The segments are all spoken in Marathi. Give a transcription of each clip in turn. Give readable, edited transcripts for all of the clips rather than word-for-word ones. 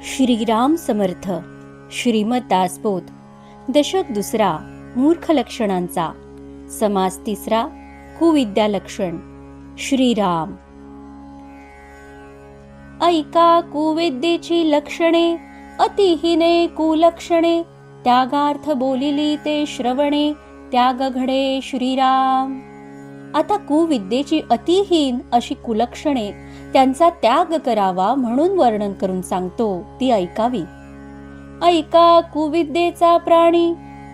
श्रीराम समर्थ. श्रीमद दासबोध. दशक दुसरा. मूर्ख लक्षणांचा. समास तिसरा. कुविद्या लक्षण. श्रीराम. ऐका कुविद्येची लक्षणे, अतिहीने कुलक्षणे. त्यागार्थ बोलिली ते श्रवणे, त्याग घडे श्रीराम. आता कुविद्येची अतिहीन अशी कुलक्षणे, त्यांचा त्याग करावा म्हणून वर्णन करून सांगतो, ती ऐकावी. ऐका कुविद्येचा प्राणी,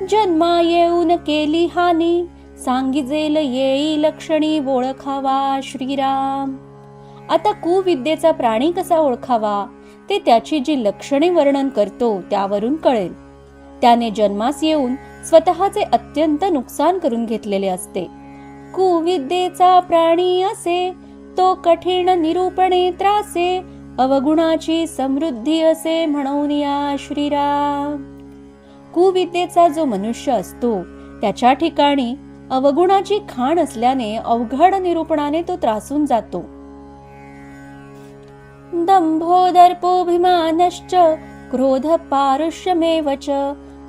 जन्मा येऊन केली हानी. सांगिजेल येई लक्षणी, ओळखावा श्रीराम. आता कुविद्येचा प्राणी कसा ओळखावा, ते त्याची जी लक्षणे वर्णन करतो त्यावरून कळेल. त्याने जन्मास येऊन स्वतःचे अत्यंत नुकसान करून घेतलेले असते. कुविद्येचा प्राणी असे, तो कठीण निरूपणे त्रासे. अवगुणाची समृद्धी असे, म्हणून या श्रीराम. कुविद्येचा जो मनुष्य असतो, त्याच्या ठिकाणी अवगुणाची खाण असल्याने अवघड निरूपणाने तो त्रासून जातो. दंभो दर्पोभिमानश्च, क्रोध पारुष्यमेव च.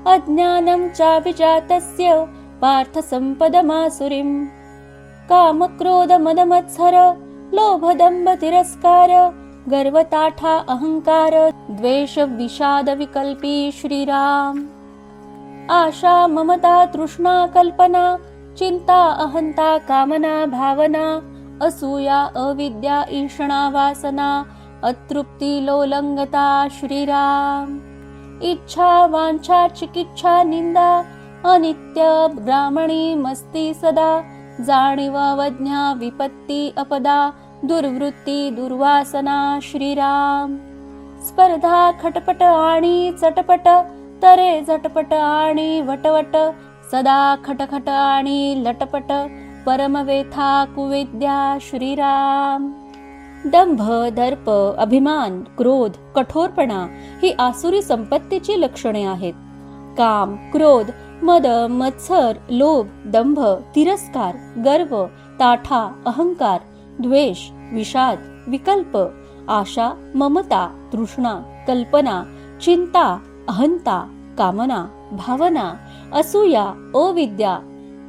अज्ञानं चाभिजातस्य, पार्थ संपदमासुरीं. काम क्रोध मद मत्सर, लोभ दंभ तिरस्कार. गर्व ताठा अहंकार, द्वेष विषाद विकल्पी श्रीराम. आशा ममता तृष्णा कल्पना, चिंता अहंता कामना भावना. असूया अविद्या ईषणा वासना, अतृप्ती लोलंगता श्रीराम. इच्छा वांछा चिकिच्छा निंदा, अनित्य ब्राह्मणी मस्ती सदा. जाणीव अवज्ञा विपत्ती अपदा, दुर्वृत्ती दुर्वासना श्रीराम. स्पर्धा खटपट आणि चटपट, तरे झटपट आणि वटवट. सदा खटखट आणि लटपट, परमवेथा कुविद्या श्रीराम. दंभ, दर्प, अभिमान, क्रोध, कठोरपणा ही आसुरी संपत्तीची लक्षणे आहेत. काम, क्रोध, मद, मत्सर, लोभ, दंभ, तिरस्कार, गर्व, ताठा, अहंकार, द्वेष, विषाद, विकल्प, आशा, ममता, तृष्णा, कल्पना, चिंता, अहंता, कामना, भावना, असूया, अविद्या,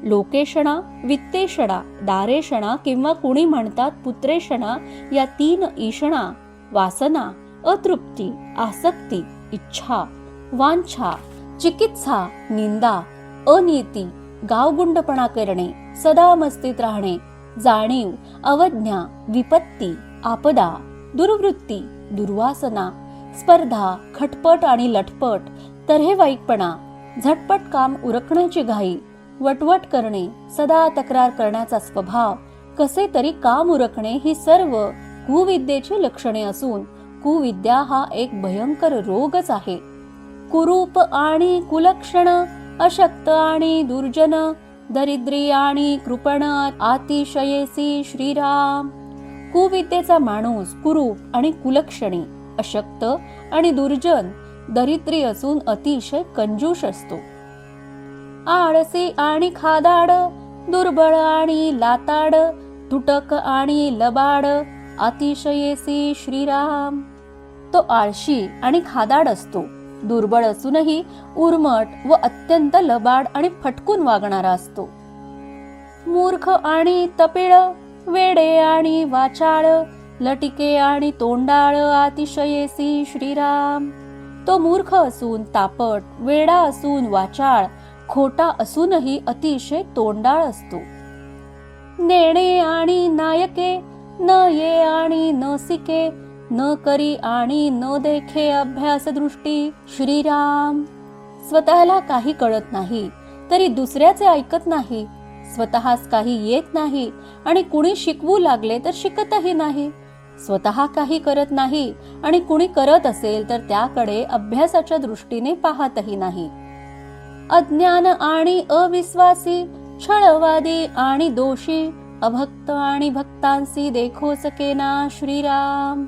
लोकेषणा, वित्तेषणा, दारेषणा किंवा कुणी म्हणतात पुत्रेषणा, या तीन ईषणा, वासना, अतृप्ती, आसक्ती, इच्छा, वांछा, चिकित्सा, निंदा, अनिती, गावगुंडपणा करणे, सदा मस्तीत राहणे, जाणीव, अवज्ञा, विपत्ती, आपदा, दुर्वृत्ती, दुर्वासना, स्पर्धा, खटपट आणि लटपट, तऱ्हेवाईकपणा, झटपट काम उरकण्याची घाई, वटवट करणे, सदा तक्रार करण्याचा स्वभाव, कसे तरी काम उरकणे, ही सर्व कुविद्येची लक्षणे असून कुविद्या हा एक भयंकर रोगच आहे. कुरूप आणि कुलक्षण, अशक्त आणि दुर्जन, दरिद्री आणि कृपण, अतिशयेसी श्रीराम. कुविद्येचा माणूस कुरूप आणि कुलक्षणी, अशक्त आणि दुर्जन, दरिद्री असून अतिशय कंजूष असतो. आळसी आणि खादाड, दुर्बळ आणि लाताड, तुटक आणि लबाड, अतिशयेसी श्रीराम. तो आळशी आणि खादाड असतो, दुर्बळ असूनही उर्मट व अत्यंत लबाड आणि फटकून वागणारा असतो. मूर्ख आणि तपिळ, वेडे आणि वाचाळ, लटिके आणि तोंडाळ, अतिशयेसी श्रीराम. तो मूर्ख असून तापट, वेडा असून वाचाळ, खोटा असूनही अतिशय तोंडाळ असतो. नेणे आणि नायके, न ये आणि न सिके, न करी आणि न देखे अभ्यास दृष्टी श्रीराम. स्वतःला काही कळत नाही तरी दुसऱ्याचे ऐकत नाही. स्वतःस काही येत नाही आणि कुणी शिकवू लागले तर शिकतही नाही. स्वतः काही करत नाही आणि कुणी करत असेल तर त्याकडे अभ्यासाच्या दृष्टीने पाहतही नाही. अज्ञान आणि अविश्वासी, छळवादी आणि दोषी, अभक्त आणि भक्तांसी देखो सकेना श्रीराम.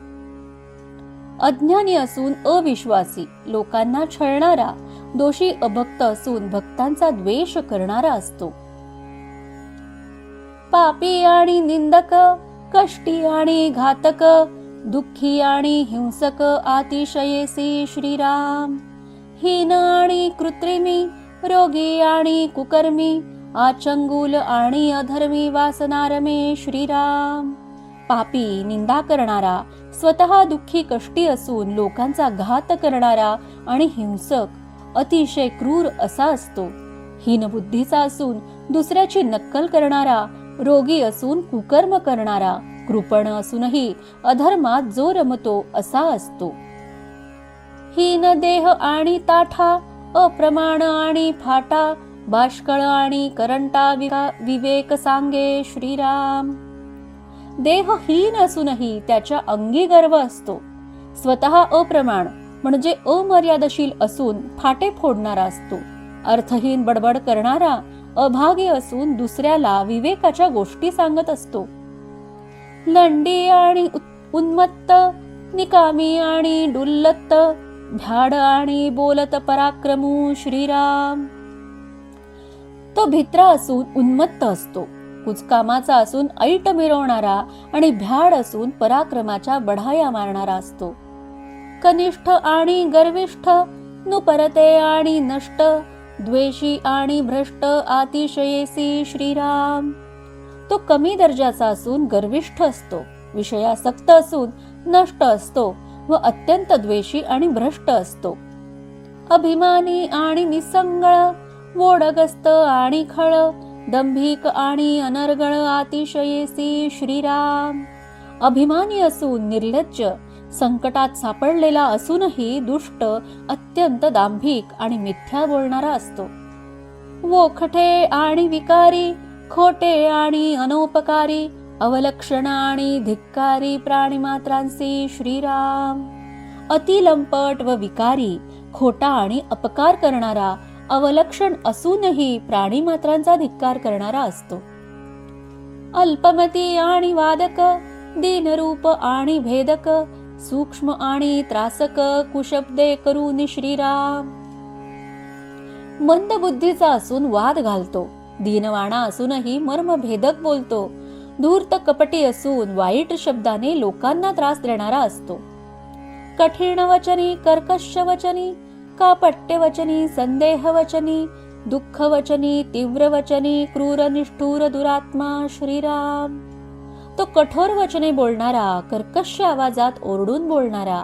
अज्ञानी असून अविश्वासी, लोकांना छळणारा, दोषी अभक्त असून भक्तांचा द्वेष करणारा असतो. पापी आणि निंदक, कष्टी आणि घातक, दुःखी आणि हिंसक अतिशयेसी श्रीराम. हीन आणि कृत्रिमी, रोगी आणि कुकर्मी, आचंगुल आणि अधर्मी वासनारमे श्रीराम. पापी, निंदा करणारा, स्वतः दुःखी कष्टी असून लोकांचा घात करणारा आणि हिंसक, अतिशय क्रूर असा असतो. हीनबुद्धीचा असून दुसऱ्याची नक्कल करणारा, रोगी असून कुकर्म करणारा, कृपण असूनही अधर्मात जो रमतो असा असतो. हीन देह आणि ताठा, अप्रमाण आणि फाटा, बाष्कळ आणि करंटा विवेक सांगे श्रीराम. देहहीन असूनही त्याच्या अंगी गर्व असतो. स्वतः अप्रमाण म्हणजे अमर्यादशील असून फाटे फोडणारा असतो. अर्थहीन बडबड करणारा, अभागी असून दुसऱ्याला विवेकाच्या गोष्टी सांगत असतो. लंडी आणि उन्मत्त, निकामी आणि डुल्लत, भ्याड आणि बोलत पराक्रमू श्रीराम. तो भित्रा असून उन्मत्त असतो, कुचकामाचा असून ऐट मिरवणारा आणि भ्याड असून पराक्रमाच्या बढाया मारणारा असतो. कनिष्ठ आणि गर्विष्ठ, नुपरते आणि नष्ट, द्वेषी आणि भ्रष्ट अतिशयेसी श्रीराम. तो कमी दर्जाचा असून गर्विष्ठ असतो, विषयासक्त असून नष्ट असतो व अत्यंत द्वेषी आणि भ्रष्ट असतो. अभिमानी आणि निसंगळ, वोडगस्त आणि खळ, दंभिक आणि अनर्गळ अतिशयेसी श्रीराम. अभिमानी असून निर्लज्ज, संकटात सापडलेला असूनही दुष्ट, अत्यंत दांभिक आणि मिथ्या बोलणारा असतो. वोखटे आणि विकारी, खोटे आणि अनौपकारी, अवलक्षण आणि धिक्कारी प्राणीमात्रांसी श्रीराम. अतिलंपट व विकारी, खोटा आणि अपकार करणारा, अवलक्षण असूनही प्राणीमात्रांचा धिक्कार करणारा असतो. अल्पमती आणि वादक, दीनरूप आणि भेदक, सूक्ष्म आणि त्रासक, कुशब्दे करून श्रीराम. मंद बुद्धीचा असून वाद घालतो, दीनवाणा असूनही मर्मभेदक बोलतो, धूर्त कपटी असून वाईट शब्दाने लोकांना त्रास देणारा असतो. कठीण वचनी, कर्कश वचनी, कापट्य वचनी, संदेह वचनी, दुःख वचनी, तीव्र वचनी, क्रूर निष्ठुर दुरात्मा श्रीराम. तो कठोर वचने बोलणारा, कर्कश आवाजात ओरडून बोलणारा,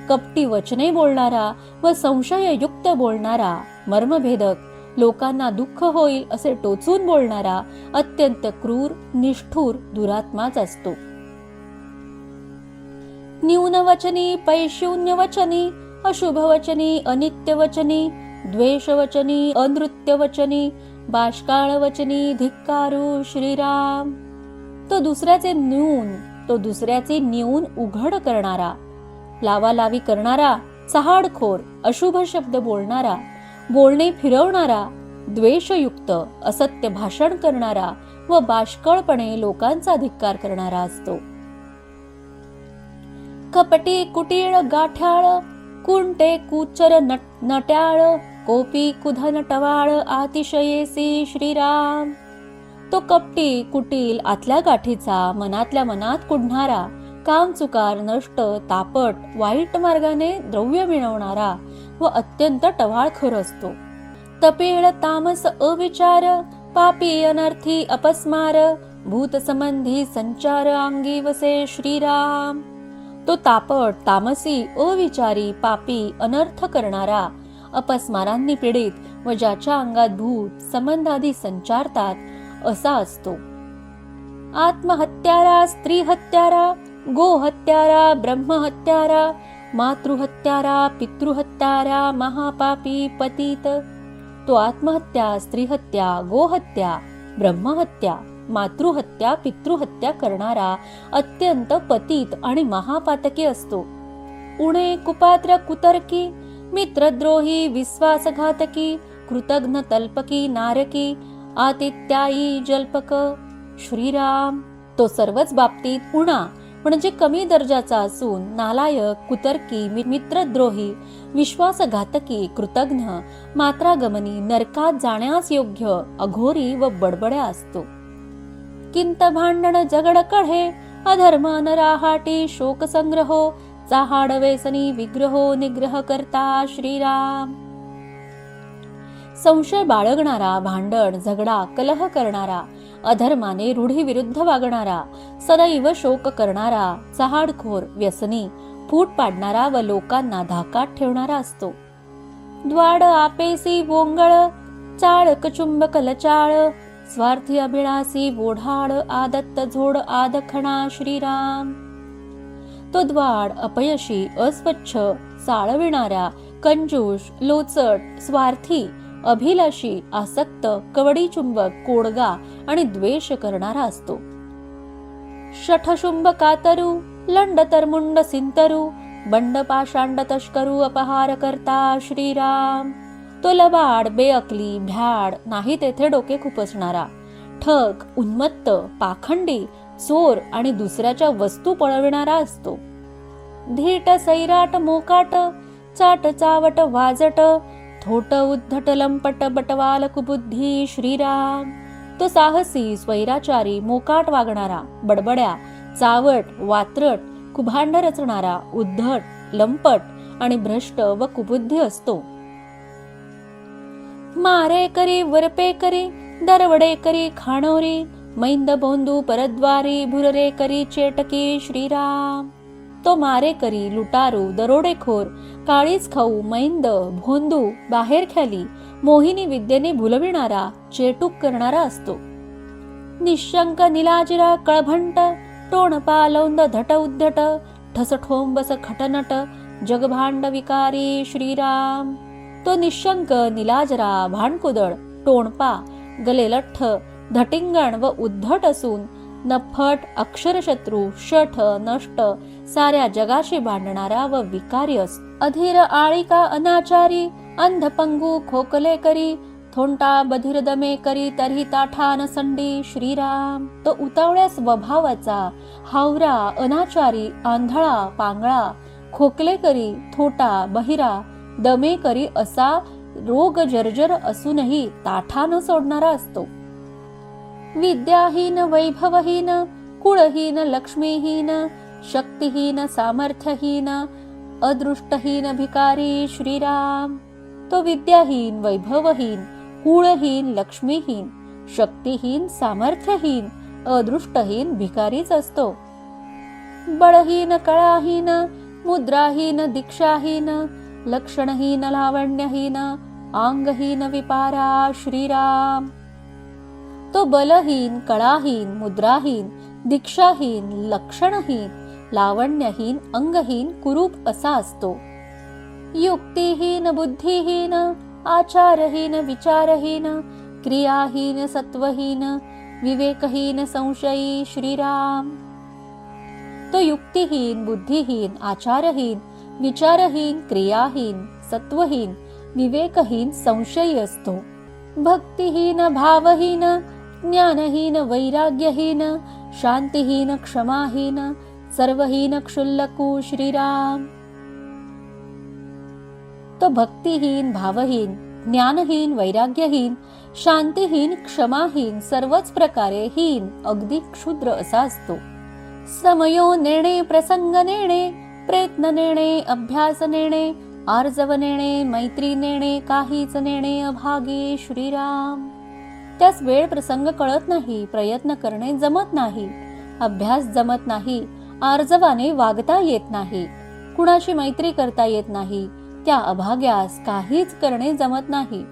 कपटी वचने बोलणारा व संशययुक्त बोलणारा, मर्मभेदक, लोकांना दुःख होईल असे टोचून बोलणारा, अत्यंत क्रूर निष्ठुर दुरात्माच असतो. न्यूनवचनी, पैशून्य वचनी, अशुभ वचनी, अनित्य वचनी, द्वेष वचनी, अनृत्य वचनी, बाष्काळ वचनी, धिक्कारू श्रीराम. तो दुसऱ्याचे न्यून उघड करणारा, लावालावी करणारा, चहाडखोर, अशुभ शब्द बोलणारा, बोलणे फिरवणारा, द्वेषयुक्त, असत्य भाषण करणारा व बाष्कळपणे लोकांचा धिक्कार करणारा असतो. कपटी, कुटीळ, गाठ्याळ, कुंटे, कुचर, नट्याळ, कोपी, कुधन, टवाळ अतिशयेसी श्रीराम. तो कपटी, कुटील, आतल्या गाठीचा, मनातल्या मनात कुढणारा, कामचुकार, नष्ट, तापट, वाईट मार्गाने द्रव्य मिळवणारा व अत्यंत टवाळखोर असतो. तपेळ, तामस, अविचार, पापी, अनर्थी, अपस्मार, भूतसंबंधी संचार अंगी वसे श्रीराम. तो तापट, तामसी, अविचारी, पापी, अनर्थ करणारा, अपस्मारांनी पीडित व ज्याच्या अंगात भूत संबंधादी संचारतात असा असतो. आत्महत्यारा, स्त्री हत्यारा, गोहत्यारा, ब्रह्महत्यारा, मातृहत्यारा, पितृहत्यारा, महापापी, पतित. तो आत्महत्या, स्त्रीहत्या, गोहत्या, ब्रह्महत्या, मातृहत्या, पितृहत्या करणारा, अत्यंत पतित आणि महापातकी असतो. उणे, कुपात्र, कुतर्की, मित्रद्रोही, विश्वासघातकी, कृतघ्न, तल्पकी, नारकी, आतिथ्यायी, जल्पक श्रीराम. तो सर्वच बाबतीत उणा म्हणजे कमी दर्जाचा असून नालायक, कुतर्की, मित्रद्रोही, विश्वासघातकी, कृतघ्न, मात्रागमनी, नरकात जाण्यास योग्य, अघोरी व बडबड्या असतो. किंत, भांडण, झगड, कढे, अधर्म नराहाटी शोक संग्रहो चाहाड वेसनी विग्रहो निग्रह करता श्रीराम. संशय बाळगणारा, भांडण झगडा कलह करणारा, अधर्माने रूढी विरुद्ध वागणारा, सदैव शोक करणारा, चहाडखोर, व्यसनी, फूट पाडणारा व लोकांना धाकात ठेवणारा असतो. द्वाड आपेसी वोंगळ, चाळ कचुंब कलचाळ, स्वार्थी अभिलाषी वोढाळ, आदत्त झोड आदखणा श्रीराम. तो द्वाड अपयशी, अस्वच्छ, चाळविणारा, कंजूष, लोचट, स्वार्थी, अभिलाषी, आसक्त, कवडी चुंबक, कोडगा आणि द्वेष करणारा असतो. शठशुंभ कातरू, लंड तरमुंड सिंतरू, बंड पाषांड तस्करू, अपहार करता श्रीराम. तो लबाड, बेअकली, भ्याड, नाही तेथे डोके खुपसणारा, ठग, उन्मत्त, पाखंडी, चोर आणि दुसऱ्याच्या वस्तू पळविणारा असतो. धीट, सैराट, मोकाट, चाट, चावट, वाजट, थोट, उद्धट, लंपट, बटवाल, कुबुद्धी श्रीराम. तो साहसी, स्वैराचारी, मोकाट वागणारा, बडबड्या, चावट, वात्रट, कुभांड रचणारा, उद्धट, लंपट आणि भ्रष्ट व कुबुद्धी असतो. मारे करी, वरपे करी, दरवडे करी, खाणोरी, मैंद बोंदू, परद्वारी, भुररे करी, चेटकी श्रीराम. तो मारेकरी, लुटारू, दरोडेखोर, काळीच खाऊ, मैंद, भोंदू, बाहेरख्याली, मोहिनी विद्येने भुलविणारा, चेटूक करणारा असतो. निशंक, निलाजिरा, कळभंट, टोणपा, लौंद, धट, उद्धट, ठसठोंबस, खटनट, जगभांड विकारी श्रीराम. तो निशंक, निलाजरा, भांडकुदळ, टोणपा, गलेलठ्ठ, धटिंगण व उद्धट असून नफट, अक्षरशत्रू, शठ, नष्ट, साऱ्या जगाशी भांडणारा व विकारी असतो. अधीर, आळिका, अनाचारी, अंधपंगू, खोकले करी, थोंटा, बधिर, दमे करी, तरी ताठान संडी श्रीराम. तो उतावळ्या स्वभावाचा, हावरा, अनाचारी, आंधळा, पांगळा, खोकले करी, थोटा, बहिरा, दमे करी असा रोग जर्जर असूनही ताठा न सोडणारा असतो. विद्याहीन, वैभवहीन, कुळहीन, लक्ष्मीहीन, शक्तिहीन, सामर्थ्यहीन, अदृष्टहीन भिकारी श्रीराम. तो विद्याहीन, वैभवहीन, कुळहीन, लक्ष्मीहीन, शक्तिहीन, सामर्थ्यहीन, अदृष्टहीन, भिकारीच असतो. बळहीन, कळाहीन, मुद्राहीन, दीक्षाहीन, लक्षणहीन, लावण्यहीन, अंगहीन, विपारा श्रीराम. तो बलहीन, कळाहीन, मुद्राहीन, दीक्षाहीन, लक्षणहीन, लावण्यहीन, अंगहीन, कुरूप असा असतो. युक्तिहीन, बुद्धिहीन, आचारहीन, विचारहीन, क्रियाहीन, सत्वहीन, विवेकहीन, संशयी श्रीराम. तो युक्तिहीन, बुद्धिहीन, आचारहीन, विचारहीन, क्रियाहीन, सत्वहीन, विवेकहीन, संशयी असतो. भक्तिहीन, भावहीन, ज्ञानहीन, वैराग्यहीन, शांतिहीन, क्षमाहीन, सर्वहीन, क्षुल्लकू श्रीराम. तो भक्तिहीन, भावहीन, ज्ञानहीन, वैराग्यहीन, शांतिहीन, क्षमाहीन, सर्वच प्रकारे हीन, अगदी क्षुद्र असा असतो. समयो नेणे, प्रसंग नेणे, प्रयत्न नेणे, अभ्यास नेणे, आर्जव नेणे, मैत्री नेणे, काहीच नेणे अभागी श्रीराम. त्यास वेळ प्रसंग कळत नाही, प्रयत्न करणे जमत नाही, अभ्यास जमत नाही, आर्जवाने वागता येत नाही, कुणाशी मैत्री करता येत नाही, त्या अभाग्यास काहीच करणे जमत नाही.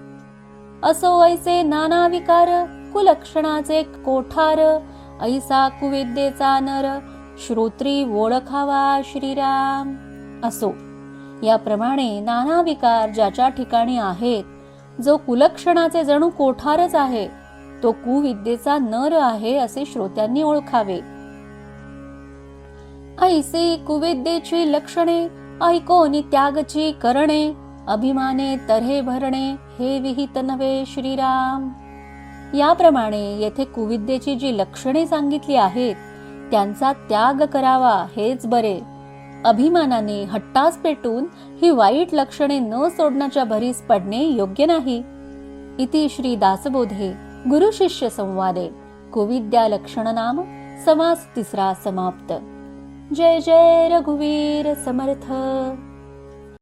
असो ऐसे नाना विकार, कुलक्षणाचे कोठार, ऐसा कुविद्येचा नर, श्रोत्री ओळखावा श्रीराम. असो याप्रमाणे नाना विकार ज्याच्या ठिकाणी आहेत, जो कुलक्षणाचे जणू कोठारच आहे, तो कुविद्येचा नर आहे असे श्रोत्यांनी ओळखावे. ऐसे कुविद्येची लक्षणे, ऐकोनी त्यागची करणे, अभिमाने तऱ्हे भरणे, हे विहित नव्हे श्रीराम. याप्रमाणे येथे कुविद्येची जी लक्षणे सांगितली आहेत त्यांचा त्याग करावा हेच बरे. अभिमानाने हट्टास पेटून ही वाईट लक्षणे न सोडण्याच्या भरीस पडणे योग्य नाही. इति श्री दासबोधे गुरु शिष्य संवादे कुविद्या लक्षण नाम समास तिसरा समाप्त. जय जय रघुवीर समर्थ.